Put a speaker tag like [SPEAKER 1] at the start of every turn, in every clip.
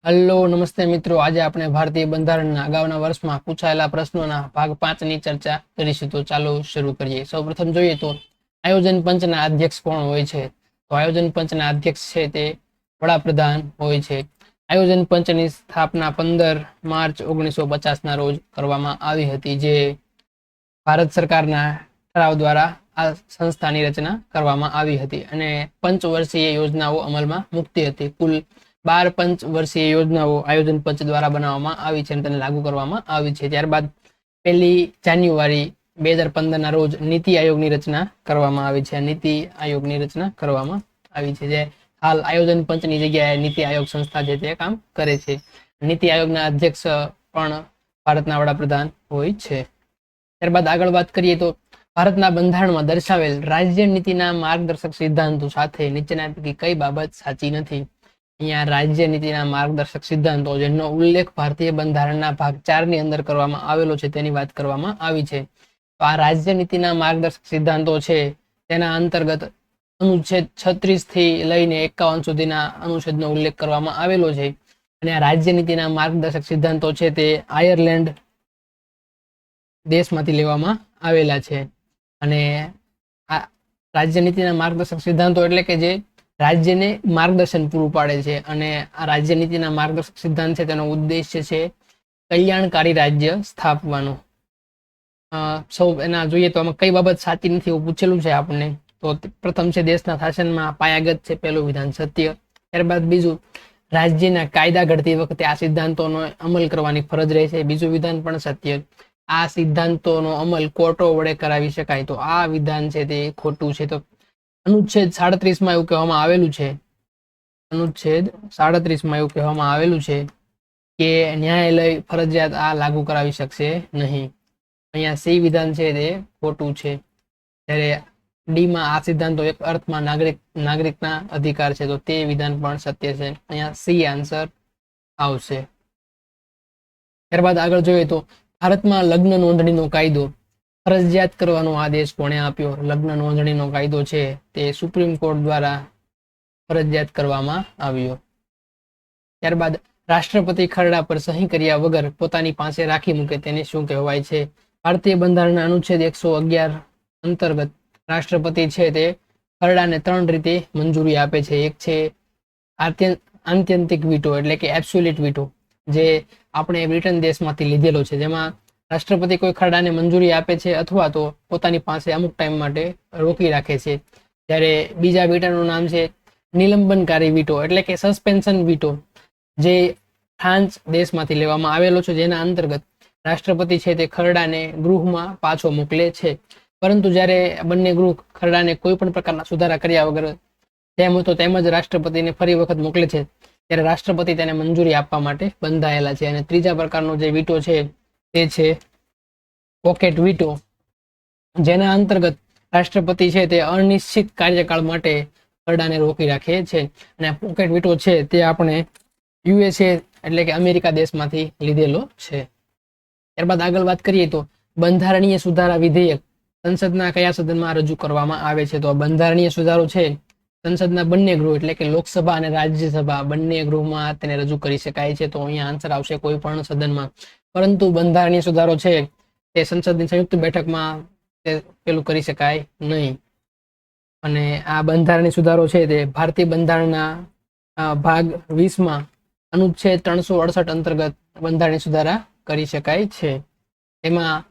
[SPEAKER 1] Hello નમસ્તે મિત્રો, આજે આપણે ભારતીય બંધારણના અગાઉના વર્ષમાં પૂછાયેલા પ્રશ્નોના ભાગ 5 ની ચર્ચા કરીશું. તો ચાલો શરૂ કરીએ. સૌપ્રથમ જોઈએ તો આયોજન પંચના અધ્યક્ષ કોણ હોય છે? તો આયોજન પંચના અધ્યક્ષ છે તે વડાપ્રધાન હોય છે. આયોજન પંચની સ્થાપના 15 માર્ચ 1950 ના રોજ કરવામાં આવી હતી, જે ભારત સરકારના ઠરાવ દ્વારા આ સંસ્થાની રચના કરવામાં આવી હતી અને પંચવર્ષીય યોજનાઓ અમલમાં મૂકતી હતી. કુલ 12 પંચવર્ષીય યોજનાઓ આયોજન પંચ દ્વારા બનાવવામાં આવી છે અને તેને લાગુ કરવામાં આવી છે. ત્યારબાદ 1 જાન્યુઆરી 2015 ના રોજ નીતિ આયોગની રચના કરવામાં આવી છે. નીતિ આયોગની રચના કરવામાં આવી છે, જે હાલ આયોજન પંચની જગ્યાએ નીતિ આયોગ સંસ્થા છે તે કામ કરે છે. નીતિ આયોગના અધ્યક્ષ પણ ભારતના વડાપ્રધાન હોય છે. ત્યારબાદ આગળ વાત કરીએ તો ભારતના બંધારણમાં દર્શાવેલ રાજ્ય નીતિના માર્ગદર્શક સિદ્ધાંતો સાથે નીચેના પૈકી કઈ બાબત સાચી નથી? અહીંયા રાજ્ય નીતિના માર્ગદર્શક સિદ્ધાંતો જેનો ઉલ્લેખ ભારતીય બંધારણના ભાગ 4 ની અંદર કરવામાં આવેલો છે તેની વાત કરવામાં આવી છે. તો આ રાજ્ય નીતિના માર્ગદર્શક સિદ્ધાંતો છે તેના અંતર્ગત અનુચ્છેદ 36 થી લઈને 51 સુધીના અનુચ્છેદનો ઉલ્લેખ કરવામાં આવેલો છે. અને આ રાજ્ય નીતિના માર્ગદર્શક સિદ્ધાંતો છે તે આયર્લેન્ડ દેશમાંથી લેવામાં આવેલા છે. અને આ રાજ્ય નીતિના માર્ગદર્શક સિદ્ધાંતો એટલે કે જે રાજ્યને માર્ગદર્શન પૂરું પાડે છે. અને આ રાજ્ય નીતિના માર્ગદર્શક સિદ્ધાંત છે તેનો ઉદ્દેશ્ય છે કલ્યાણકારી રાજ્ય સ્થાપવાનો. સૌ એના જોઈએ તો આમાં કઈ બાબત સાચી નથી એવું પૂછેલું છે આપણને. તો પ્રથમ છે દેશના શાસનમાં પાયાગત છે પહેલું વિધાન સત્ય. ત્યારબાદ બીજું, રાજ્યના કાયદા ઘડતી વખતે આ સિદ્ધાંતોનો અમલ કરવાની ફરજ રહે છે. બીજું વિધાન પણ સત્ય. આ સિદ્ધાંતોનો અમલ કોર્ટો વડે કરાવી શકાય. તો આ વિધાન છે તે ખોટું છે. તો અનુચ્છેદ 37 માં એવું કહેવામાં આવેલું છે, અનુચ્છેદ 37 માં એવું કહેવામાં આવેલું છે કે ન્યાયાલય ફરજિયાત આ લાગુ કરાવી શકશે નહીં. અહીંયા સી વિધાન છે તે ખોટું છે. જ્યારે ડી માં આ સિદ્ધાંતો એક અર્થમાં નાગરિકના અધિકાર છે, તો તે વિધાન પણ સત્ય છે. અહીંયા સી આન્સર આવશે. ત્યારબાદ આગળ જોઈએ તો ભારતમાં લગ્ન નોંધણીનો કાયદો ફરજિયાત કરવાનો આદેશ કોણે આપ્યો? લગ્ન નોંધણીનો કાયદો છે તે સુપ્રીમ કોર્ટ દ્વારા ફરજિયાત કરવામાં આવ્યો. ત્યારબાદ રાષ્ટ્રપતિ ખરડા પર સહી કર્યા વગર પોતાની પાસે રાખી મૂકે તેને શું કહેવાય છે? ભારતીય બંધારણના અનુચ્છેદ 111 અંતર્ગત રાષ્ટ્રપતિ છે તે ખરડાને 3 રીતે મંજૂરી આપે છે. એક છે આત્યંતિક વીટો એટલે કે એબ્સોલ્યુટ વીટો, જે આપણે બ્રિટન દેશમાંથી લીધેલો છે, જેમાં રાષ્ટ્રપતિ કોઈ ખરડાને મંજૂરી આપે છે અથવા તો પોતાની પાસે અમુક ટાઈમ માટે રોકી રાખે છે. જ્યારે બીજા વીટાનું નામ છે નિલંબનકારી વીટો એટલે કે સસ્પેન્શન વીટો, જે ફ્રાન્સ દેશમાંથી લેવામાં આવેલો છે, જેના અંતર્ગત રાષ્ટ્રપતિ છે તે ખરડાને ગૃહમાં પાછો મોકલે છે. પરંતુ જ્યારે બંને ગૃહ ખરડાને કોઈ પણ પ્રકારના સુધારા કર્યા વગર તેમ તો તેમ જ રાષ્ટ્રપતિને ફરી વખત મોકલે છે, ત્યારે રાષ્ટ્રપતિ તેને મંજૂરી આપવા માટે બંધાયેલા છે. અને ત્રીજા પ્રકારનો જે વીટો છે તે છે પોકેટ વીટો, જેના અંતર્ગત રાષ્ટ્રપતિ છે તે અનિશ્ચિત કાર્યકાળ માટે ખરડાને રોકી રાખે છે. અને પોકેટ વીટો છે તે આપણે યુએસએ એટલે કે અમેરિકા દેશમાંથી લીધેલો છે. ત્યારબાદ આગળ વાત કરીએ તો બંધારણીય સુધારા વિધેયક સંસદના કયા સદનમાં રજૂ કરવામાં આવે છે? તો બંધારણીય સુધારો છે સંસદના બંને ગૃહ એટલે કે લોકસભા અને રાજ્યસભા બંને ગૃહમાં તેને રજૂ કરી શકાય છે. તો અહીંયા આન્સર આવશે કોઈ પણ સદનમાં. પરંતુ બંધારણીય સુધારો છે તે સંસદની સંયુક્ત બેઠકમાં તે પેલું કરી શકાય નહીં. અને આ બંધારણીય સુધારો છે તે ભારતીય બંધારણના ભાગ 20 માં અનુચ્છેદ 368 અંતર્ગત બંધારણીય સુધારા કરી શકાય છે. એમાં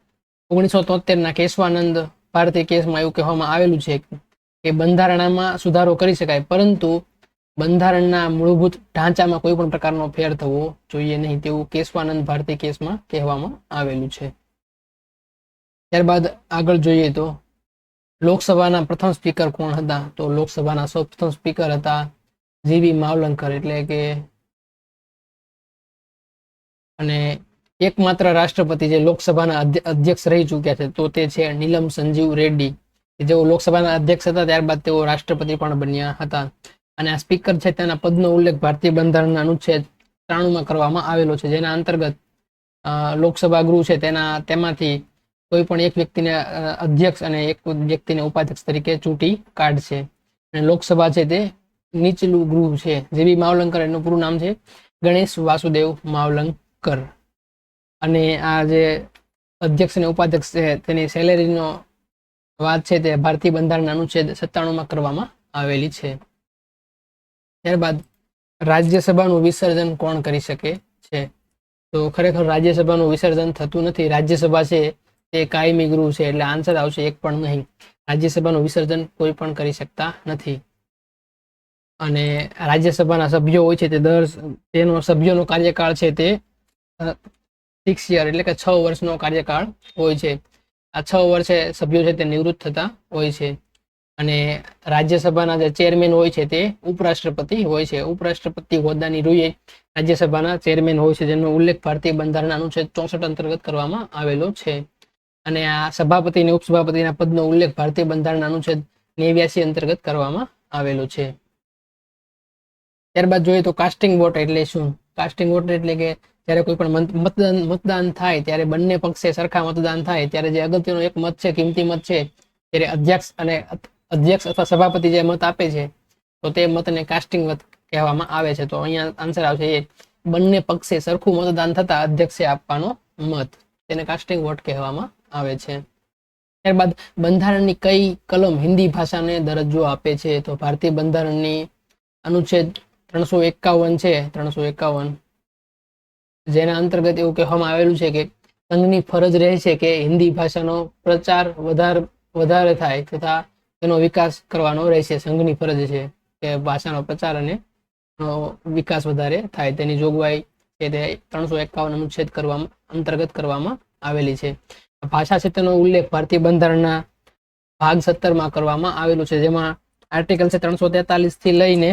[SPEAKER 1] 1973 ના કેશવાનંદ ભારતીય કેસમાં એવું કહેવામાં આવેલું છે કે બંધારણમાં સુધારો કરી શકાય, પરંતુ બંધારણના મૂળભૂત ઢાંચામાં કોઈ પણ પ્રકારનો ફેર થવો જોઈએ નહીં, તેવું કેશવાનંદ ભારતીય કેસમાં કહેવામાં આવેલું છે. ત્યારબાદ આગળ જોઈએ તો લોકસભાના પ્રથમ સ્પીકર કોણ હતા? તો લોકસભાના સૌ પ્રથમ સ્પીકર હતા જીવી માવલંકર એટલે કે, અને એકમાત્ર રાષ્ટ્રપતિ જે લોકસભાના અધ્યક્ષ રહી ચૂક્યા છે તો તે છે નીલમ સંજીવ રેડ્ડી, જેઓ લોકસભાના અધ્યક્ષ હતા ત્યારબાદ તેઓ રાષ્ટ્રપતિ પણ બન્યા હતા. અને આ સ્પીકર છે તેના પદનો ઉલ્લેખ ભારતીય બંધારણના અનુચ્છેદ 93 માં કરવામાં આવેલો છે, જેના અંતર્ગત લોકસભા ગૃહ છે તેમાંથી કોઈ પણ એક વ્યક્તિને અધ્યક્ષ અને એક વ્યક્તિને ઉપાધ્યક્ષ તરીકે ચૂંટી કાઢશે. અને લોકસભા છે તે નીચલું ગૃહ છે. જેબી માવલંકર એનું પૂરું નામ છે ગણેશ વાસુદેવ માવલંકર. અને આ જે અધ્યક્ષ અને ઉપાધ્યક્ષ છે તેની સેલેરીનો વાત છે તે ભારતીય બંધારણના અનુચ્છેદ 97 કરવામાં આવેલી છે. ત્યારબાદ રાજ્યસભાનું વિસર્જન કોણ કરી શકે છે? તો ખરેખર રાજ્યસભાનું વિસર્જન થતું નથી. રાજ્યસભા છે તે કાયમી ગૃહ છે, એટલે આન્સર આવશે એક પણ નહીં. રાજ્યસભાનું વિસર્જન કોઈ પણ કરી શકતા નથી. અને રાજ્યસભાના સભ્યો હોય છે તેનો સભ્યોનો કાર્યકાળ છે તે 6 યર એટલે કે 6 વર્ષનો કાર્યકાળ હોય છે. આ 6 વર્ષે સભ્યો છે તે નિવૃત્ત થતા હોય છે. અને રાજ્યસભાના જે ચેરમેન હોય છે તે ઉપરાષ્ટ્રપતિ હોય છે. ઉપરાષ્ટ્રપતિ હોદ્દાની રૂએ રાજ્યસભાના ચેરમેન હોય છે, જેનો ઉલ્લેખ ભારતીય બંધારણના અનુચ્છેદ 64 અંતર્ગત કરવામાં આવેલો છે. અને આ સભાપતિ અને ઉપસભાપતિના પદનો ઉલ્લેખ ભારતીય બંધારણના અનુચ્છેદ 89 અંતર્ગત કરવામાં આવેલો છે. ત્યારબાદ જોઈએ તો કાસ્ટિંગ વોટ એટલે શું? કાસ્ટિંગ વોટ એટલે કે જ્યારે કોઈ પણ મતદાન થાય ત્યારે બંને પક્ષે સરખા મતદાન થાય ત્યારે જે અગત્યનો એક મત છે, કિંમતી મત છે, ત્યારે અધ્યક્ષ અથવા સભાપતિ જે મત આપે છે તો તે મતને કાસ્ટિંગ મત કહેવામાં આવે છે. તો અહીંયા આન્સર આવશે એ બંને પક્ષે સરખું મતદાન થતા અધ્યક્ષે આપવાનો મત, તેને કાસ્ટિંગ વોટ કહેવામાં આવે છે. ત્યારબાદ બંધારણની કઈ કલમ હિન્દી ભાષાને દરજ્જો આપે છે? તો ભારતીય બંધારણની અનુચ્છેદ 351 છે, 351, જેના અંતર્ગત એવું કહેવામાં આવેલું છે કે સંઘની ફરજ રહે છે કે હિન્દી ભાષાનો પ્રચાર વધારે થાય તથા તેનો વિકાસ કરવાનો રહેશે. સંઘની ફરજ છે કે ભાષાનો પ્રચાર અને વિકાસ વધારે થાય તેની જોગવાઈ છે તે 351 અનુચ્છેદ અંતર્ગત કરવામાં આવેલી છે. ભાષા છે તેનો ઉલ્લેખ ભારતીય બંધારણના ભાગ 17 કરવામાં આવેલું છે, જેમાં આર્ટિકલ છે 343 થી લઈને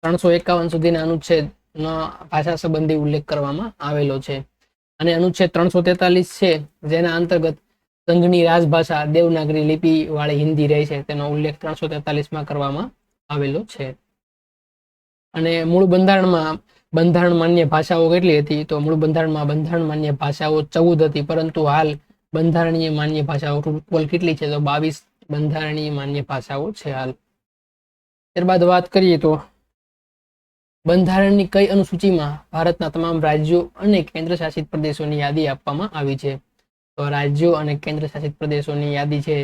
[SPEAKER 1] 351 સુધીના અનુચ્છેદનો ભાષા સંબંધી ઉલ્લેખ કરવામાં આવેલો છે. અને અનુચ્છેદ 343 છે જેના અંતર્ગત સંઘની રાજભાષા દેવનાગરી લિપિ વાળી હિન્દી રહે છે, તેનો ઉલ્લેખ 343 કરવામાં આવેલો છે. અને મૂળ બંધારણમાં બંધારણ માન્ય ભાષાઓ કેટલી હતી? તો મૂળ બંધારણમાં બંધારણ માન્ય ભાષાઓ 14 હતી, પરંતુ હાલ બંધારણીય માન્ય ભાષાઓ કુલ કેટલી છે? તો 22 બંધારણીય માન્ય ભાષાઓ છે હાલ. ત્યારબાદ વાત કરીએ તો બંધારણની કઈ અનુસૂચિમાં ભારતના તમામ રાજ્યો અને કેન્દ્ર શાસિત પ્રદેશોની યાદી આપવામાં આવી છે? તો રાજ્યો અને કેન્દ્ર શાસિત પ્રદેશોની યાદી છે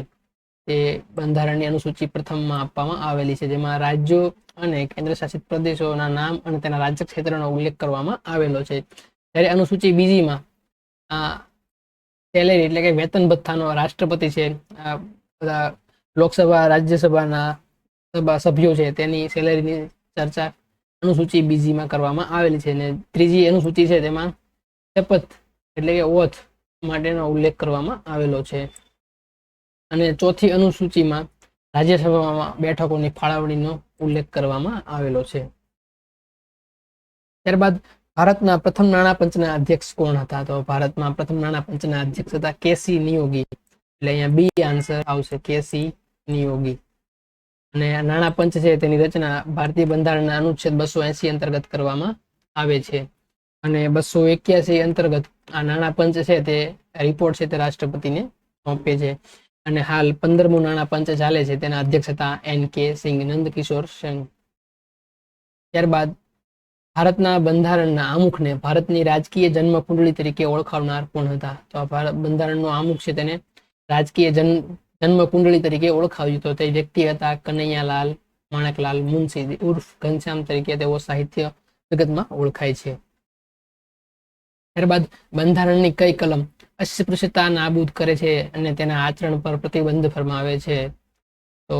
[SPEAKER 1] તે બંધારણની અનુસૂચિ પ્રથમમાં આપવામાં આવેલી છે, જેમાં રાજ્યો અને કેન્દ્ર શાસિત પ્રદેશોના નામ અને તેના રાજ્ય ક્ષેત્રનો ઉલ્લેખ કરવામાં આવેલો છે. જ્યારે અનુસૂચિ બીજીમાં સેલેરી એટલે કે વેતન ભથ્થાનો રાષ્ટ્રપતિ છે, બધા લોકસભા રાજ્યસભાના સભ્યો છે તેની સેલેરીની ચર્ચા અનુસૂચિ બીજીમાં કરવામાં આવેલી છે. અને ત્રીજી અનુસૂચિ છે તેમાં શપથ એટલે કે ઓથ માટેનો ઉલ્લેખ કરવામાં આવેલો છે. અને ચોથી અનુસૂચિમાં રાજ્યસભામાં બેઠકોની ફાળવણીનો ઉલ્લેખ કરવામાં આવેલો છે. ત્યારબાદ ભારતના પ્રથમ નાણાં પંચના અધ્યક્ષ કોણ હતા? તો ભારતમાં પ્રથમ નાણાં પંચના અધ્યક્ષ હતા કેસી નિયોગી, એટલે અહીંયા બી આન્સર આવશે, કેસી નિયોગી. અને નાણાં પંચ છે તેની રચના ભારતીય બંધારણના અનુચ્છેદ 280 અંતર્ગત કરવામાં આવે છે. અને 281 અંતર્ગત આ નાણાં પંચ છે તે રિપોર્ટ છે તે રાષ્ટ્રપતિને સોંપે છે. અને હાલ 15મું નાણાં પંચ ચાલે છે, તેના અધ્યક્ષ હતા NK સિંઘ, નંદકિશોર સિંઘ. ત્યારબાદ ભારતના બંધારણના આમુખને ભારતની રાજકીય જન્મ કુંડળી તરીકે ઓળખાવનાર કોણ હતા? તો આ ભારત બંધારણનો આમુખ છે તેને રાજકીય જન્મ કુંડળી તરીકે ઓળખાવ્યું તો તે વ્યક્તિ હતા કનૈયાલાલ માણેકલાલ મુનશી ઉર્ફ ઘનશ્યામ તરીકે તેઓ સાહિત્ય જગતમાં ઓળખાય છે. ત્યારબાદ બંધારણની કઈ કલમ અસ્પૃશ્યતા નાબૂદ કરે છે અને તેના આચરણ પર પ્રતિબંધ ફરમાવે છે? તો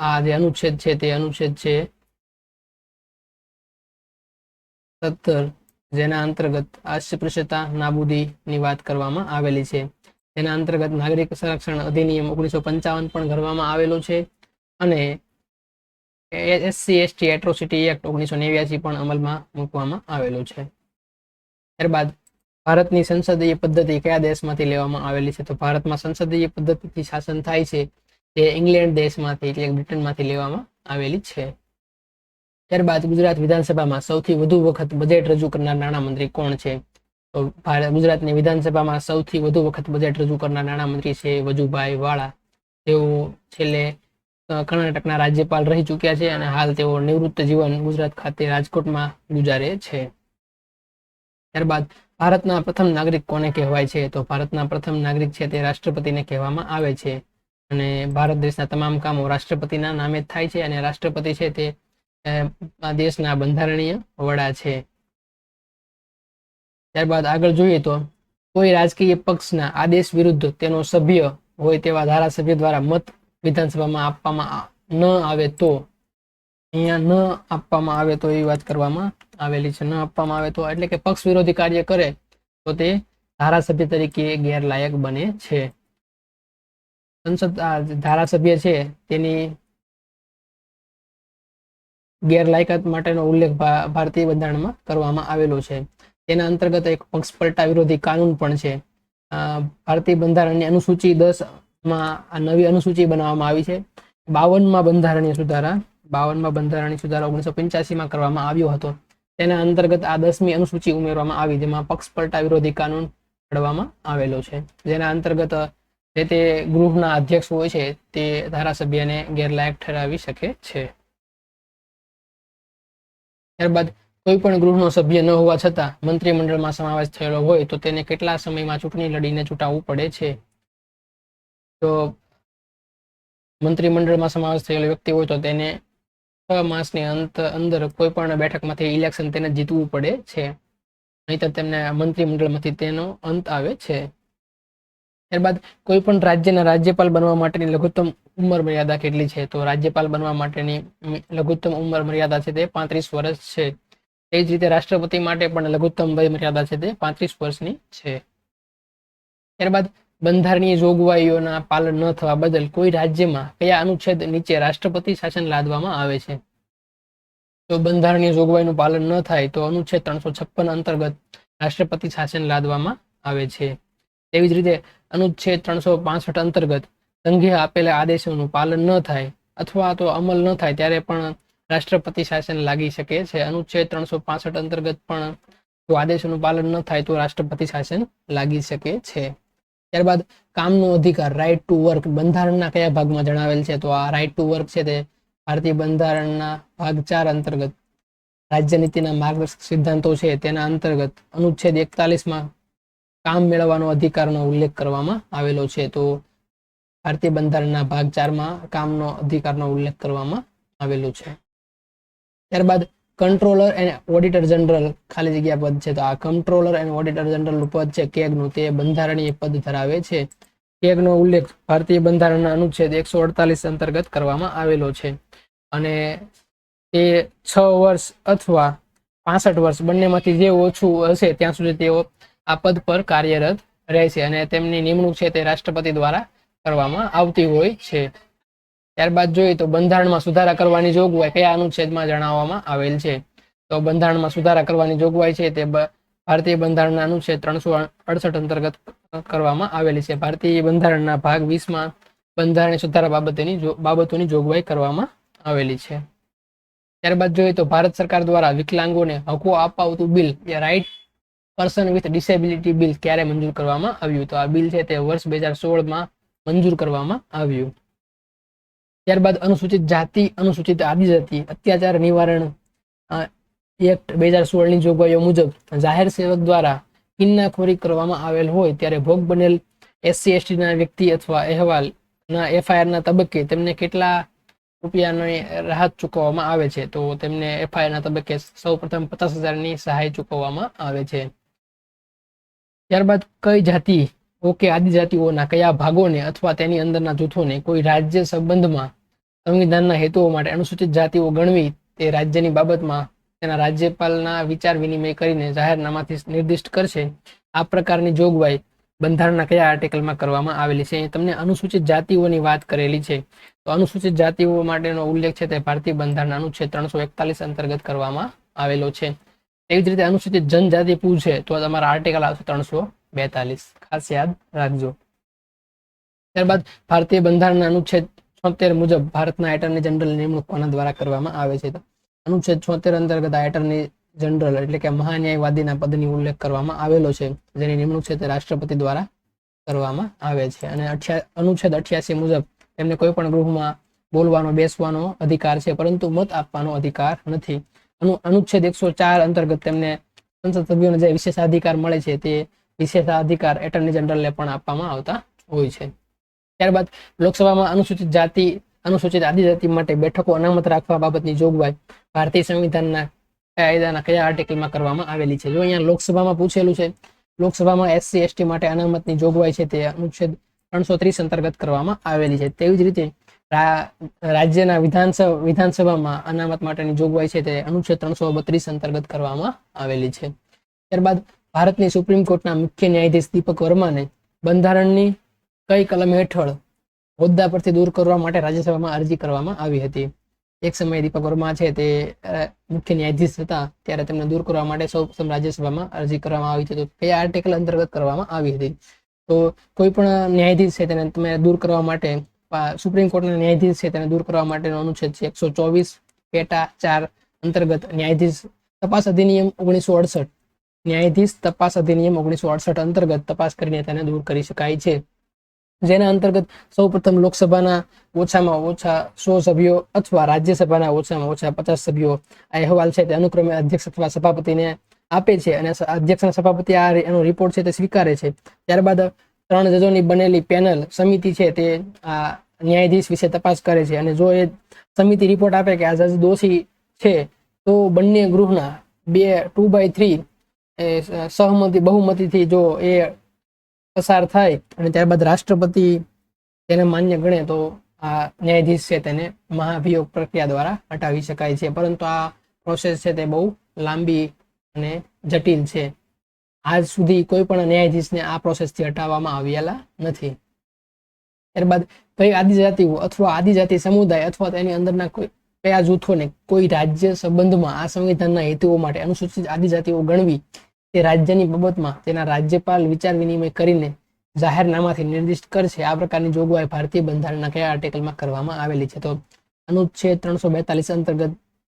[SPEAKER 1] આ જે અનુચ્છેદ છે તે અનુચ્છેદ છે 17, જેના અંતર્ગત અસ્પૃશ્યતા નાબૂદીની વાત કરવામાં આવેલી છે. તેના અંતર્ગત નાગરિક સંરક્ષણ અધિનિયમ 1955 પણ ઘડવામાં આવેલો છે. અને SC/ST એટ્રોસિટી એક્ટ 1989 પણ અમલમાં મૂકવામાં આવેલો છે. ત્યારબાદ ભારતની સંસદીય પદ્ધતિ કયા દેશમાંથી લેવામાં આવેલી છે? તો ભારતમાં સંસદીય પદ્ધતિથી શાસન થાય છે તે ઇંગ્લેન્ડ દેશમાંથી એટલે બ્રિટનમાંથી લેવામાં આવેલી છે. ત્યારબાદ ગુજરાત વિધાનસભામાં સૌથી વધુ વખત બજેટ રજૂ કરનાર નાણામંત્રી કોણ છે? તો ગુજરાતની વિધાનસભામાં સૌથી વધુ વખત બજેટ રજૂ કરનાર નાણામંત્રી છે વજુભાઈ વાળા. તેઓ છેલ્લે કર્ણાટકના રાજ્યપાલ રહી ચૂક્યા છે અને હાલ તેઓ નિવૃત્ત જીવન ગુજરાત ખાતે રાજકોટમાં ગુજારે છે. ત્યારબાદ ભારતના પ્રથમ નાગરિક કોને કહેવાય છે? તો ભારતના પ્રથમ નાગરિક છે તે રાષ્ટ્રપતિને કહેવામાં આવે છે અને ભારત દેશના તમામ કામો રાષ્ટ્રપતિના નામે જ થાય છે અને રાષ્ટ્રપતિ છે તે આ દેશના બંધારણીય વડા છે. ત્યારબાદ આગળ જોઈએ તો કોઈ રાજકીય પક્ષના આદેશ વિરુદ્ધ તેનો સભ્ય હોય તેવા ધારાસભ્ય દ્વારા મત વિધાનસભામાં આપવામાં ન આવે તો, અહીંયા ન આપવામાં આવે તો એવી વાત કરવામાં આવેલી છે. ન આપવામાં આવે તો એટલે કે પક્ષ વિરોધી કાર્ય કરે તો તે ધારાસભ્ય તરીકે ગેરલાયક બને છે. સંસદ ધારાસભ્ય છે તેની ગેરલાયકાત માટેનો ઉલ્લેખ ભારતીય બંધારણમાં કરવામાં આવેલો છે. તેના અંતર્ગત એક પક્ષ પલટા વિરોધી કાનૂન પણ છે. ભારતીય બંધારણની અનુસૂચિ 10 માં આ નવી અનુસૂચિ બનાવવામાં આવી છે. 52માં બંધારણીય સુધારા 1985માં કરવામાં આવ્યો હતો. તેના અંતર્ગત આ 10મી અનુસૂચિ ઉમેરવામાં આવી, જેમાં પક્ષ પલટા વિરોધી કાનૂન ઘડવામાં આવેલો છે, જેના અંતર્ગત જે તે ગૃહના અધ્યક્ષ હોય છે તે ધારાસભ્યને ગેરલાયક ઠરાવી શકે છે. ત્યારબાદ કોઈ પણ ગૃહનો સભ્ય ન હોવા છતાં મંત્રીમંડળમાં સમાવેશ થયેલો હોય તો તેને કેટલા સમયમાં ચૂંટણી લડીને ચૂંટાવવું પડે છે? તો મંત્રીમંડળમાં સમાવેશ થયેલો વ્યક્તિ હોય તો તેને 6 માસની અંદર કોઈ પણ બેઠકમાંથી ઇલેક્શન તેને જીતવું પડે છે, નહીતર તેમને મંત્રીમંડળમાંથી તેનો અંત આવે છે. ત્યારબાદ કોઈ પણ રાજ્યના રાજ્યપાલ બનવા માટેની લઘુત્તમ ઉંમર મર્યાદા કેટલી છે? તો રાજ્યપાલ બનવા માટેની લઘુત્તમ ઉંમર મર્યાદા છે તે 35 વર્ષ છે. એ જ રીતે રાષ્ટ્રપતિ માટે પણ લઘુત્તમ વય મર્યાદા છે તે 35 વર્ષની છે. ત્યારબાદ બંધારણીય જોગવાઈઓના પાલન ન થવા બદલ કોઈ રાજ્યમાં કયા અનુચ્છેદ નીચે રાષ્ટ્રપતિ શાસન લાદવામાં આવે છે? તો બંધારણીય જોગવાઈનું પાલન ન થાય તો અનુચ્છેદ 356 અંતર્ગત રાષ્ટ્રપતિ શાસન લાદવામાં આવે છે. તેવી જ રીતે અનુચ્છેદ 365 અંતર્ગત સંઘે આપેલા આદેશોનું પાલન ન થાય અથવા તો અમલ ન થાય ત્યારે પણ રાષ્ટ્રપતિ શાસન લાગી શકે છે. અનુચ્છેદ 365 અંતર્ગત પણ જો આદેશોનું પાલન ન થાય તો રાષ્ટ્રપતિ શાસન લાગી શકે છે. ત્યારબાદ કામનો અધિકાર, રાઇટ ટુ વર્ક, બંધારણના કયા ભાગમાં જણાવેલ છે? તો આ રાઇટ ટુ વર્ક છે તે ભારતીય બંધારણના ભાગ 4 અંતર્ગત રાજ્યનીતિના માર્ગદર્શક સિદ્ધાંતો છે તેના અંતર્ગત અનુચ્છેદ 41માં કામ મેળવવાનો અધિકારનો ઉલ્લેખ કરવામાં આવેલો છે. તો ભારતીય બંધારણના ભાગ 4માં કામનો અધિકારનો ઉલ્લેખ કરવામાં આવેલો છે. ત્યારબાદ કંટ્રોલર એન્ડ ઓડિટર જનરલ ખાલી જગ્યા પદ છે. તો આ કંટ્રોલર એન્ડ ઓડિટર જનરલ પદ છે કેગનું, તે બંધારણીય પદ ધરાવે છે. કેગનો ઉલ્લેખ ભારતીય બંધારણના અનુચ્છેદ 148 અંતર્ગત કરવામાં આવેલો છે અને તે 6 વર્ષ અથવા 65 વર્ષ બંનેમાંથી જે ઓછું હશે ત્યાં સુધી તેઓ આ પદ પર કાર્યરત રહેશે અને તેમની નિમણૂક છે તે રાષ્ટ્રપતિ દ્વારા કરવામાં આવતી હોય છે. ત્યારબાદ જોઈએ તો બંધારણમાં સુધારા કરવાની જોગવાઈ કયા અનુચ્છેદમાં જણાવવામાં આવેલ છે? તો બંધારણમાં સુધારા કરવાની જોગવાઈ છે તે ભારતીય બંધારણના અનુચ્છેદ 368 અંતર્ગત કરવામાં આવેલી છે. ભારતીય બંધારણના ભાગ 20માં બંધારણીય સુધારા બાબતોની જોગવાઈ કરવામાં આવેલી છે. ત્યારબાદ જોઈએ તો ભારત સરકાર દ્વારા વિકલાંગોને હકો અપાવતું bill, right person with disability bill ક્યારે મંજૂર કરવામાં આવ્યું? તો આ બિલ છે તે વર્ષ 2016માં મંજૂર કરવામાં આવ્યું. ત્યારબાદ અનુસૂચિત જાતિ, અનુસૂચિત આદિજાતિ અત્યાચાર નિવારણ એક્ટ 2016ની જોગવાઈઓ મુજબ જાહેર સેવક દ્વારા કિન્નાખોરી કરવામાં આવેલ હોય ત્યારે ભોગ બનેલ SC/ST ના વ્યક્તિ અથવા અહેવાલના FIRના તબક્કે તેમને કેટલા રૂપિયાની રાહત ચૂકવવામાં આવે છે? તો તેમને FIRના તબક્કે સૌપ્રથમ 50,000ની સહાય ચૂકવવામાં આવે છે. ત્યારબાદ કઈ જાતિ આદિજાતિઓના કયા ભાગોને અથવા તેની અંદરના જૂથોને કોઈ રાજ્ય સંબંધમાં સંવિધાનના હેતુઓ માટે અનુસૂચિત જાતિઓ ગણવી તે રાજ્યની બાબતમાં તેના રાજ્યપાલના વિચાર વિનિમય કરીને જાહેરનામાથી નિર્દિષ્ટ કરશે. આ પ્રકારની જોગવાઈ બંધારણના કયા આર્ટિકલમાં કરવામાં આવેલી છે? તમને અનુસૂચિત જાતિઓની વાત કરેલી છે. તો અનુસૂચિત જાતિઓ માટેનો ઉલ્લેખ છે તે ભારતીય બંધારણના અનુચ્છેદ 341 અંતર્ગત કરવામાં આવેલો છે. એવી જ રીતે અનુસૂચિત જનજાતિ પૂછે તો તમારા આર્ટિકલ આવશે 342, ખાસ યાદ રાખજો. ત્યારબાદ ભારતીય બંધારણના અનુચ્છેદ 76 મુજબ ભારતના એટર્ની જનરલ નિમણૂક કોના દ્વારા કરવામાં આવે છે? તો અનુચ્છેદ 76 અંતર્ગત એટર્ની જનરલ એટલે કે મહાન્યાયવાદીના પદની ઉલ્લેખ કરવામાં આવેલો છે, જેની નિમણૂક છે તે રાષ્ટ્રપતિ દ્વારા કરવામાં આવે છે અને અનુચ્છેદ 88 મુજબ તેમને કોઈ પણ ગૃહમાં બોલવાનો બેસવાનો અધિકાર છે, પરંતુ મત આપવાનો અધિકાર નથી. અનુચ્છેદ 104 અંતર્ગત તેમને સંસદ સભ્યોને જે વિશેષાધિકાર મળે છે તે વિશેષાધિકાર એટર્ની જનરલને પણ આપવામાં આવતા હોય છે. ત્યારબાદ લોકસભામાં અનુસૂચિત જાતિ અનુસૂચિત આદિજાતિ માટે બેઠકો અનામત રાખવા બાબતની જોગવાઈ ભારતીય સંવિધાનના કાયદાના કયા આર્ટિકલમાં કરવામાં આવેલી છે? જો અહીંયા લોકસભામાં પૂછેલું છે, લોકસભામાં SC ST માટે અનામતની જોગવાઈ છે તે અનુચ્છેદ 330 અંતર્ગત કરવામાં આવેલી છે. તેવી જ રીતે રાજ્યના વિધાનસભામાં અનામત માટેની જોગવાઈ છે તે અનુચ્છેદ 332 અંતર્ગત કરવામાં આવેલી છે. ત્યારબાદ ભારતની સુપ્રીમ કોર્ટના મુખ્ય ન્યાયાધીશ દીપક વર્માને બંધારણની કઈ કલમ હેઠળ હોદ્દા પરથી દૂર કરવા માટે રાજ્યસભામાં અરજી કરવામાં આવી હતી? એક સમયે દીપક વર્મા છે તે મુખ્ય ન્યાયાધીશ હતા, ત્યારે તેમને દૂર કરવા માટે સૌપ્રથમ રાજ્યસભામાં અરજી કરવામાં આવી હતી. તો કયા આર્ટિકલ અંતર્ગત કરવામાં આવી હતી? તો કોઈ પણ ન્યાયાધીશ છે તેને તમે દૂર કરવા માટે, સુપ્રીમ કોર્ટના ન્યાયાધીશ છે તેને દૂર કરવા માટેનો અનુચ્છેદ છે 124 પેટા 4 અંતર્ગત ન્યાયાધીશ તપાસ અધિનિયમ 1968 ન્યાયાધીશ તપાસ અધિનિયમ 1968 અંતર્ગત તપાસ કરીને તેને દૂર કરી શકાય છે. જેના અંતર્ગત સૌપ્રથમ લોકસભાના ઓછામાં ઓછા 100 સભ્યો અથવા રાજ્યસભાના ઓછામાં ઓછા 50 સભ્યો આ અહેવાલ છે તે અનુક્રમે અધ્યક્ષ અથવા સભાપતિને આપે છે, અને અધ્યક્ષ સભાપતિ એનો રિપોર્ટ છે તે સ્વીકારે છે. ત્યારબાદ 3 જજોની બનેલી પેનલ સમિતિ છે તે આ ન્યાયાધીશ વિશે તપાસ કરે છે, અને જો એ સમિતિ રિપોર્ટ આપે કે આ જજ દોષી છે તો બંને ગૃહના 2/3 બહુમતીથી જો એ પસાર થાય અને ત્યારબાદ રાષ્ટ્રપતિ તેને માન્ય ગણે તો આ ન્યાયાધીશ છે તેને મહાભિયોગ પ્રક્રિયા દ્વારા હટાવી શકાય છે. પરંતુ આ પ્રોસેસ છે તે બહુ લાંબી અને જટિલ છે. આજ સુધી કોઈ પણ ન્યાયાધીશને આ પ્રોસેસથી હટાવવામાં આવેલા નથી. ત્યારબાદ કઈ આદિજાતિઓ અથવા આદિજાતિ સમુદાય અથવા તેની અંદરના કયા જૂથોને કોઈ રાજ્ય સંબંધમાં આ સંવિધાનના હેતુઓ માટે અનુસૂચિત આદિજાતિઓ ગણવી તે રાજ્યની બાબતમાં તેના રાજ્યપાલ વિચાર વિનિમય કરીને જાહેરનામાથી નિર્દિષ્ટ કરશે. આ પ્રકારની જોગવાઈ ભારતીય બંધારણના કયા આર્ટિકલમાં કરવામાં આવેલી છે? તો અનુચ્છેદ 342 અંતર્ગત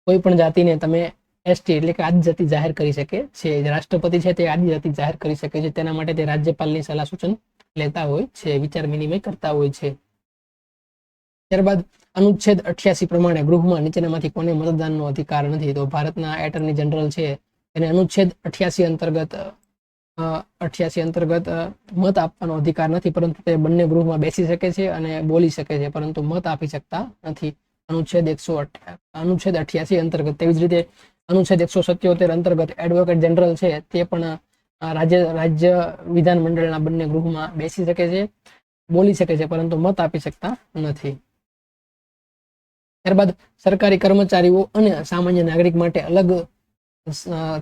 [SPEAKER 1] કોઈ પણ જાતિને તમે ST એટલે કે આદિજાતિ જાહેર કરી શકે છે. રાષ્ટ્રપતિ છે તે આદિજાતિ જાહેર કરી શકે છે. તેના માટે તે રાજ્યપાલની સલાહ સૂચન લેતા હોય છે, વિચાર વિનિમય કરતા હોય છે. ત્યારબાદ અનુચ્છેદ 88 પ્રમાણે ગૃહમાં નીચેનામાંથી કોને મતદાનનો અધિકાર નથી? તો ભારતના એટર્ની જનરલ છે એને અનુચ્છેદ 88 અંતર્ગત મત આપવાનો અધિકાર નથી, પરંતુ તે બંને ગૃહમાં બેસી શકે છે અને બોલી શકે છે, પરંતુ મત આપી શકતા નથી. અનુચ્છેદ 88 અંતર્ગત. તેવી જ રીતે અનુચ્છેદ 177 અંતર્ગત એડવોકેટ જનરલ છે તે પણ રાજ્ય વિધાન મંડળના બંને ગૃહમાં બેસી શકે છે, બોલી શકે છે, પરંતુ મત આપી શકતા નથી. ત્યારબાદ સરકારી કર્મચારીઓ અને સામાન્ય નાગરિક માટે અલગ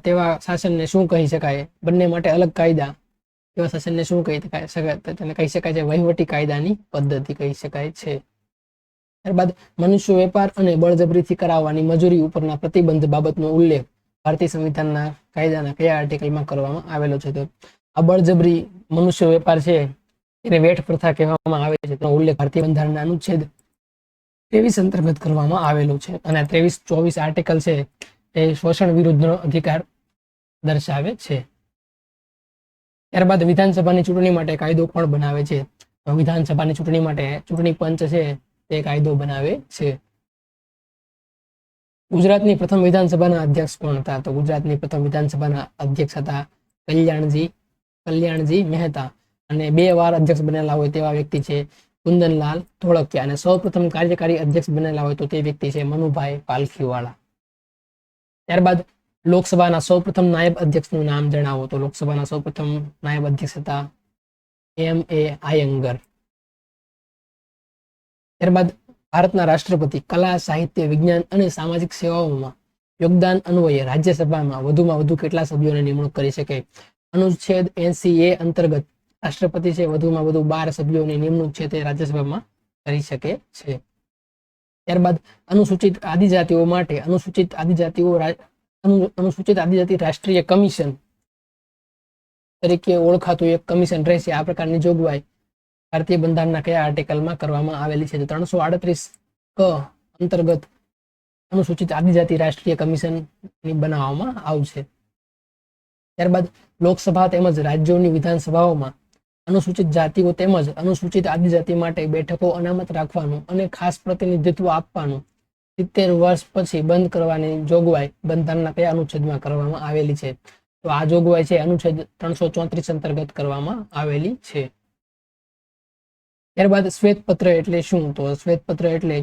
[SPEAKER 1] તેવા શાસનને શું કહી શકાય? બંને માટે અલગ કાયદા તેવા શાસનને શું કહી શકાય? તેને કહી શકાય છે વહીવટી કાયદાની પદ્ધતિ કહી શકાય છે. ત્યારબાદ મનુષ્ય વેપાર અને બળજબરીથી કરાવવાની મજૂરી ઉપરના પ્રતિબંધ બાબતનો ઉલ્લેખ ભારતીય સંવિધાનના કાયદાના કયા આર્ટિકલમાં કરવામાં આવેલો છે? તો આ બળજબરી મનુષ્ય વેપાર છે એને વેઠ પ્રથા કહેવામાં આવે છે, તેનો ઉલ્લેખ ભારતીય બંધારણના અનુચ્છેદ 23 અંતર્ગત કરવામાં આવેલો છે. અને 23-24 આર્ટિકલ છે એ શોષણ વિરુદ્ધનો અધિકાર દર્શાવે છે. ત્યારબાદ વિધાનસભાની ચૂંટણી માટે કાયદો કોણ બનાવે છે? તો વિધાનસભાની ચૂંટણી માટે ચૂંટણી પંચ છે તે કાયદો બનાવે છે. ગુજરાતની પ્રથમ વિધાનસભાના અધ્યક્ષ કોણ હતા? તો ગુજરાતની પ્રથમ વિધાનસભાના અધ્યક્ષ હતા કલ્યાણજી મહેતા, અને 2 વાર અધ્યક્ષ બનેલા હોય તેવા વ્યક્તિ છે કુંદનલાલ ધોળકિયા, અને સૌપ્રથમ કાર્યકારી અધ્યક્ષ બનેલા હોય તો તે વ્યક્તિ છે મનુભાઈ પાલખીવાળા. ત્યારબાદ લોકસભાના સૌપ્રથમ નાયબ અધ્યક્ષનું નામ જણાવો. તો લોકસભાના સૌપ્રથમ નાયબ અધ્યક્ષ હતા M.A. આયંગર. ત્યારબાદ ભારતના રાષ્ટ્રપતિ કલા, સાહિત્ય, વિજ્ઞાન અને સામાજિક સેવાઓમાં યોગદાન અન્વયે રાજ્યસભામાં વધુમાં વધુ કેટલા સભ્યોની નિમણૂક કરી શકે? અનુચ્છેદ 80A અંતર્ગત રાષ્ટ્રપતિ છે વધુમાં વધુ 12 સભ્યોની નિમણૂક છે તે રાજ્યસભામાં કરી શકે છે. ત્યારબાદ અનુસૂચિત આદિજાતિઓ માટે અનુસૂચિત આદિજાતિ રાષ્ટ્રીય કમિશન તરીકે ઓળખાતું એક કમિશન રહેશે. આ પ્રકારની જોગવાઈ ભારતીય બંધારણના કયા આર્ટિકલમાં કરવામાં આવેલી છે? તો 338 ક અંતર્ગત અનુસૂચિત આદિજાતિ રાષ્ટ્રીય કમિશનની બનાવવામાં આવશે. ત્યારબાદ લોકસભા તેમજ રાજ્યોની વિધાનસભાઓમાં અનુસૂચિત જાતિઓ તેમજ અનુસૂચિત આદિજાતિ માટે બેઠકો અનામત રાખવાનું અને ખાસ પ્રતિનિધિત્વ આપવાનું 70 વર્ષ પછી બંધ કરવાની જોગવાઈ બંધારણના કયા અનુચ્છેદમાં કરવામાં આવેલી છે? તો આ જોગવાઈ છે અનુચ્છેદ 334 અંતર્ગત કરવામાં આવેલી છે. ત્યારબાદ શ્વેતપત્ર એટલે શું? તો શ્વેતપત્ર એટલે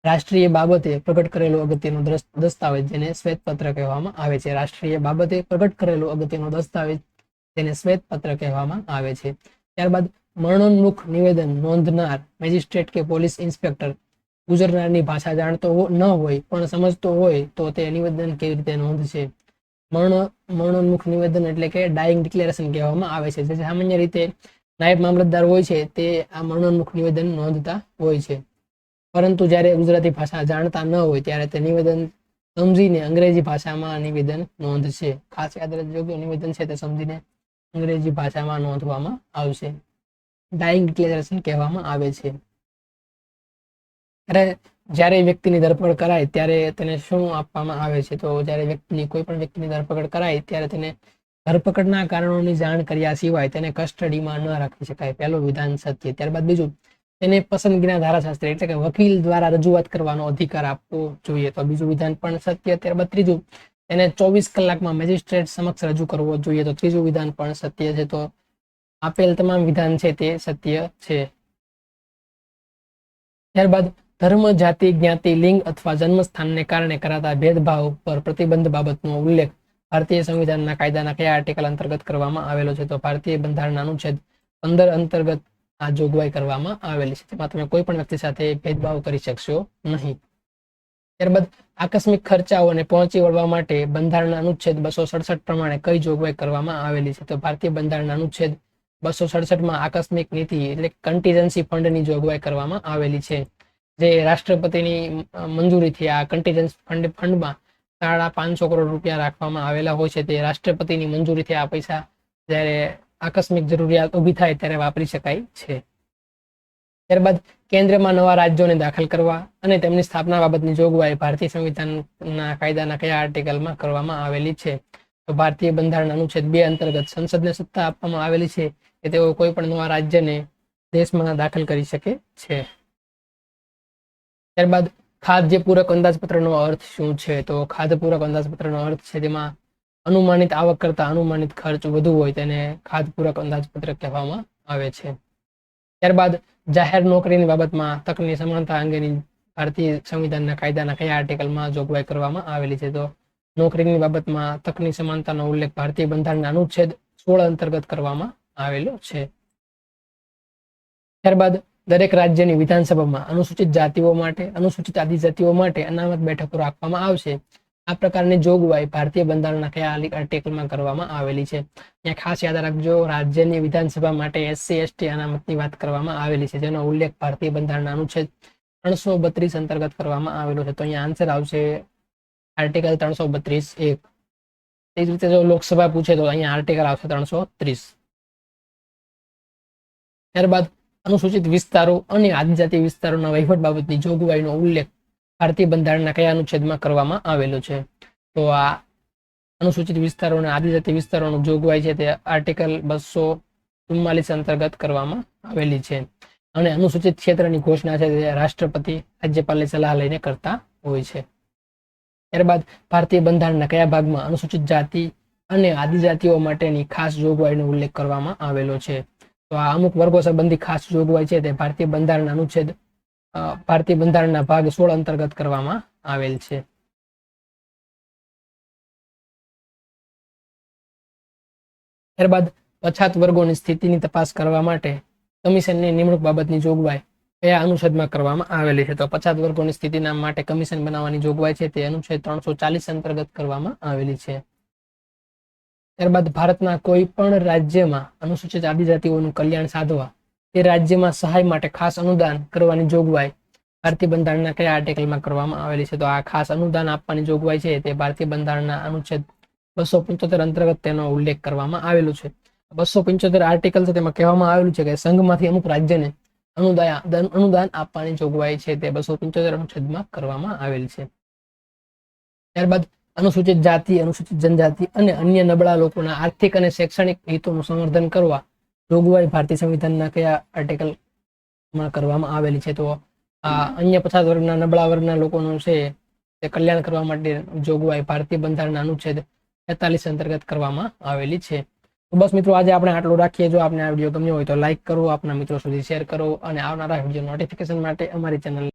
[SPEAKER 1] રાષ્ટ્રીય બાબતે પ્રગટ કરેલો અગત્યનો દસ્તાવેજ જેને શ્વેતપત્ર કહેવામાં આવે છે. રાષ્ટ્રીય બાબતે પ્રગટ કરેલો અગત્યનો દસ્તાવેજ તેને શ્વેતપત્ર કહેવામાં આવે છે. ત્યારબાદ મરણોન્મુખ નિવેદન નોંધનાર મેજિસ્ટ્રેટ કે પોલીસ ઇન્સ્પેક્ટર ગુજરનારની ભાષા જાણતો ન હોય પણ સમજતો હોય તો તે નિવેદન કેવી રીતે નોંધશે? મરણોન્મુખ નિવેદન એટલે કે ડાઇંગ ડિક્લેરેશન કહેવામાં આવે છે. જે સામાન્ય રીતે નાયબ મામલતદાર હોય છે તે આ મરણોન્મુખ નિવેદન નોંધતા હોય છે. પરંતુ જ્યારે ગુજરાતી ભાષા જાણતા ન હોય ત્યારે તે નિવેદન સમજીને અંગ્રેજી ભાષામાં નિવેદન નોંધશે. ખાસ યાદ રાખજો, નિવેદન છે તે સમજીને અંગ્રેજી ભાષામાં નોંધવામાં આવશે. ડાઇંગ ડિક્લેરેશન કહેવામાં આવે છે. જ્યારે વ્યક્તિની ધરપકડ કરાય ત્યારે તેને શું આપવામાં આવે છે? તો જ્યારે કોઈ પણ વ્યક્તિની ધરપકડ કરાય ત્યારે તેને ધરપકડના કારણોની જાણ કર્યા સિવાય તેને કસ્ટડીમાં ન રાખી શકાય. પહેલું વિધાન સત્ય. ત્યારબાદ બીજું, તેને પસંદગીના ધારાશાસ્ત્રી એટલે કે વકીલ દ્વારા રજૂઆત કરવાનો અધિકાર આપવો જોઈએ. તો બીજું વિધાન પણ સત્ય. ત્યારબાદ ત્રીજું, તેને 24 કલાકમાં મેજિસ્ટ્રેટ સમક્ષ રજૂ કરવો જોઈએ. તો ત્રીજું વિધાન પણ સત્ય છે. તો આપેલ તમામ વિધાન છે તે સત્ય છે. ત્યારબાદ ધર્મ, જાતિ, જ્ઞાતિ, લિંગ અથવા જન્મસ્થાનને કારણે કરાતા ભેદભાવ પર પ્રતિબંધ બાબતનો ઉલ્લેખ ભારતીય સંવિધાનના કાયદાના કયા આર્ટિકલ અંતર્ગત કરવામાં આવેલો છે? તો ભારતીય બંધારણના અનુચ્છેદ 15 અંતર્ગત આ જોગવાઈ કરવામાં આવેલી છે. તેમાં તમે કોઈ પણ વ્યક્તિ સાથે ભેદભાવ કરી શકશો નહીં. ત્યારબાદ આકસ્મિક ખર્ચાઓને પહોંચી વળવા માટે બંધારણના અનુચ્છેદ 267 પ્રમાણે કઈ જોગવાઈ કરવામાં આવેલી છે? તો ભારતીય બંધારણના અનુચ્છેદ 267માં આકસ્મિક નીતિ એટલે કન્ટીજન્સી ફંડની જોગવાઈ કરવામાં આવેલી છે. જે રાષ્ટ્રપતિની મંજૂરીથી આ કન્ટીજન્સી ફંડમાં 550 કરોડ રૂપિયા રાખવામાં આવેલા હોય છે. તે રાષ્ટ્રપતિની મંજૂરીથી આ પૈસા જ્યારે આકસ્મિક જરૂરિયાત ઊભી થાય ત્યારે વાપરી શકાય છે. ત્યારબાદ કેન્દ્રમાં નવા રાજ્યોને દાખલ કરવા અને તેમની સ્થાપના બાબતની જોગવાઈ ભારતીય સંવિધાનના કાયદાના કયા આર્ટિકલમાં કરવામાં આવેલી છે? તો ભારતીય બંધારણ અનુચ્છેદ 2 અંતર્ગત સંસદને સત્તા આપવામાં આવેલી છે કે તેઓ કોઈ પણ નવા રાજ્યને દેશમાં દાખલ કરી શકે છે. ત્યારબાદ ખાદ્ય પૂરક અંદાજપત્રનો અર્થ શું છે? તો ખાદ્ય પૂરક અંદાજપત્રનો અર્થ છે તેમાં અનુમાનિત આવક કરતા અનુમાનિત ખર્ચ વધુ હોય તેને ખાદ્ય પૂરક અંદાજપત્ર કહેવામાં આવે છે. ત્યારબાદ જાહેર નોકરીની બાબતમાં તકની સમાનતા અંગેની ભારતીય સંવિધાનના કાયદાના કયા આર્ટિકલમાં જોગવાઈ કરવામાં આવેલી છે? તો નોકરીની બાબતમાં તકની સમાનતાનો ઉલ્લેખ ભારતીય બંધારણના અનુચ્છેદ 16 અંતર્ગત કરવામાં આવેલો છે. ત્યારબાદ દરેક રાજ્યની વિધાનસભામાં અનુસૂચિત જાતિઓ માટે, અનુસૂચિત આદિજાતિઓ માટે અનામત બેઠકો રાખવામાં આવશે. આ પ્રકારની જોગવાઈ ભારતીય બંધારણના કયા આર્ટિકલમાં કરવામાં આવેલી છે? ત્યાં ખાસ યાદ રાખજો, રાજ્યની વિધાનસભા માટે SC ST અનામતની વાત કરવામાં આવેલી છે, જેનો ઉલ્લેખ ભારતીય બંધારણના અનુચ્છેદ 332 અંતર્ગત કરવામાં આવેલો છે. તો અહીંયા આન્સર આવશે આર્ટિકલ 332(1). તે જ રીતે જો લોકસભા પૂછે તો અહીંયા આર્ટિકલ આવશે 330. ત્યારબાદ અનુસૂચિત વિસ્તારો અને આદિજાતિ વિસ્તારોના વહીવટ બાબતની જોગવાઈનો ઉલ્લેખ ભારતીય બંધારણના કયા અનુચ્છેદમાં કરવામાં આવેલો છે? તો આ અનુસૂચિત વિસ્તારો અને આદિજાતિ વિસ્તારોની જોગવાઈ છે તે આર્ટિકલ 244 અંતર્ગત કરવામાં આવેલી છે. અને અનુસૂચિત ક્ષેત્રની ઘોષણા છે તે રાષ્ટ્રપતિ રાજ્યપાલની સલાહ લઈને કરતા હોય છે. ત્યારબાદ ભારતીય બંધારણના કયા ભાગમાં અનુસૂચિત જાતિ અને આદિજાતિઓ માટેની ખાસ જોગવાઈનો ઉલ્લેખ કરવામાં આવેલો છે? તો આ અમુક વર્ગો સંબંધી ખાસ જોગવાઈ છે તે ભારતીય બંધારણના ભાગ 16 અંતર્ગત કરવામાં આવેલ છે. ત્યારબાદ પછાત વર્ગોની સ્થિતિની તપાસ કરવા માટે કમિશનની નિમણૂક બાબતની જોગવાઈ કયા અનુચ્છેદમાં કરવામાં આવેલી છે? તો પછાત વર્ગોની સ્થિતિના માટે કમિશન બનાવવાની જોગવાઈ છે તે અનુચ્છેદ 340 અંતર્ગત કરવામાં આવેલી છે. ત્યારબાદ ભારતના કોઈ પણ રાજ્યમાં અનુસૂચિત આદિજાતિઓનું કલ્યાણ સાધવા તે રાજ્યમાં સહાય માટે ખાસ અનુદાન કરવાની જોગવાઈ ભારતીય બંધારણના કયા આર્ટિકલમાં કરવામાં આવેલી છે? તો આ ખાસ અનુદાન આપવાની જોગવાઈ છે તે ભારતીય બંધારણના અનુચ્છેદ 275 અંતર્ગત તેનો ઉલ્લેખ કરવામાં આવેલો છે. 275 આર્ટિકલ છે તેમાં કહેવામાં આવેલું છે કે સંઘમાંથી અમુક રાજ્યને અનુદાન આપવાની જોગવાઈ છે તે 275 અનુચ્છેદમાં કરવામાં આવેલ છે. ત્યારબાદ અનુસૂચિત જાતિ, અનુસૂચિત જનજાતિ અને અન્ય નબળા લોકોના આર્થિક અને શૈક્ષણિક હિતોનું સંવર્ધન કરવા જોગવાઈ ભારતીય સંવિધાનના કયા આર્ટિકલમાં કરવામાં આવેલી છે? તો આ અન્ય પછાત વર્ગના, નબળા વર્ગના લોકોનું છે તે કલ્યાણ કરવા માટે જોગવાઈ ભારતીય બંધારણના અનુચ્છેદ 43 અંતર્ગત કરવામાં આવેલી છે. તો બસ મિત્રો, આજે આપણે આટલું રાખીએ. જો આપને આ વિડીયો ગમ્યો હોય તો લાઈક કરો, આપના મિત્રો સુધી શેર કરો અને આવનારા વિડીયો નોટિફિકેશન માટે અમારી ચેનલ